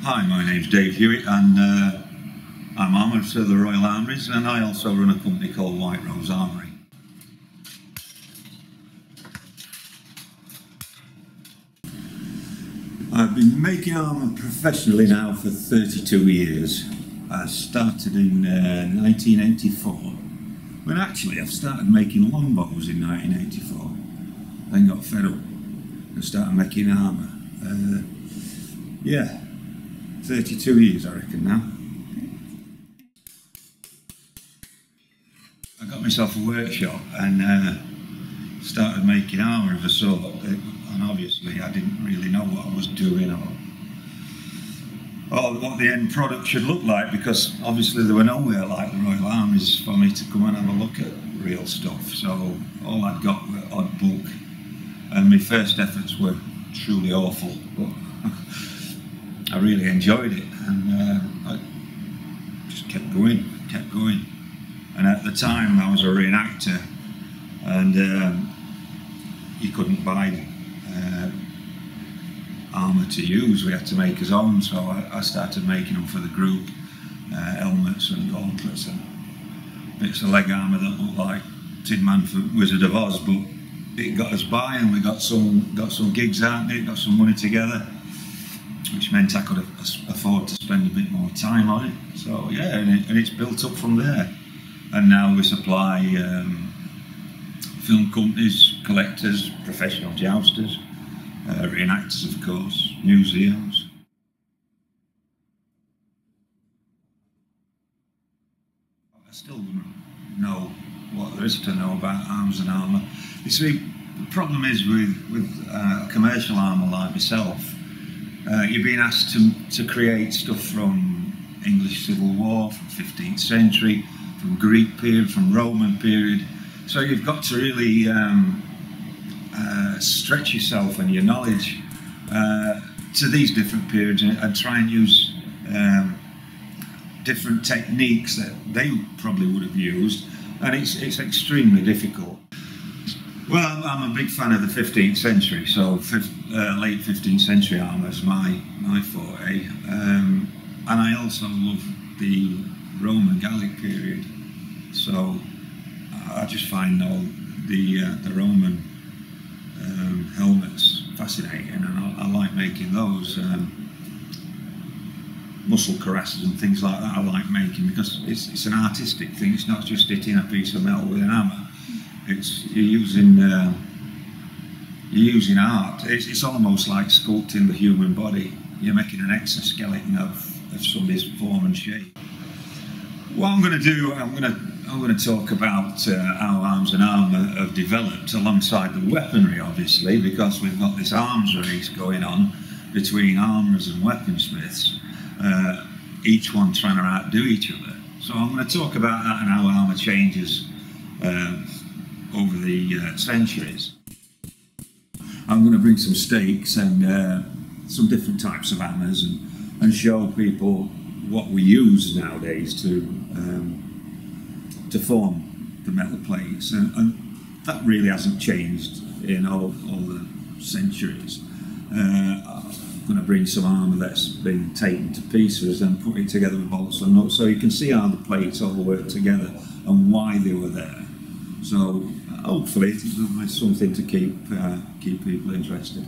Hi, my name's Dave Hewitt and I'm armourer to the Royal Armouries, and I also run a company called Royal Armouries Armourer. I've been making armour professionally now for 32 years. I started in 1984, when actually I've started making longbows in 1984, then got fed up and started making armour. Yeah, 32 years I reckon now. I got myself a workshop and started making armour of a sort, and obviously I didn't really know what I was doing or what the end product should look like, because obviously there were nowhere like the Royal Armouries for me to come and have a look at real stuff. So all I'd got were odd bulk, and my first efforts were truly awful, but I really enjoyed it, and I just kept going. And at the time I was a reenactor, and you couldn't buy armour to use, we had to make his own, so I started making them for the group, helmets and gauntlets and bits of leg armour that looked like Tin Man for Wizard of Oz, but it got us by, and we got some gigs out there, got some money together, which meant I could afford to spend a bit more time on it. So yeah, and it's built up from there, and now we supply film companies, collectors, professional jousters, reenactors of course, museums. I still wouldn't know what there is to know about arms and armour. You see, the problem is with commercial armour like myself, you're being asked to create stuff from English Civil War, from 15th century, from Greek period, from Roman period. So you've got to really stretch yourself and your knowledge to these different periods, and try and use different techniques that they probably would have used, and it's extremely difficult. Well, I'm a big fan of the 15th century, so late 15th century armour is my forte, and I also love the Roman Gallic period, so I just find all the Roman helmets fascinating, and I like making those. Muscle cuirasses and things like that I like making, because it's an artistic thing. It's not just hitting a piece of metal with an hammer. You're using art. It's almost like sculpting the human body. You're making an exoskeleton of somebody's form and shape. What I'm going to do, I'm going to talk about how arms and armour have developed alongside the weaponry, obviously, because we've got this arms race going on between armourers and weaponsmiths, each one trying to outdo each other. So I'm going to talk about that and how armour changes over the centuries. I'm going to bring some stakes and some different types of hammers, and show people what we use nowadays to form the metal plates, and that really hasn't changed in all the centuries. I'm going to bring some armour that's been taken to pieces and put it together with bolts and nuts, so you can see how the plates all work together and why they were there. So hopefully it's something to keep people interested.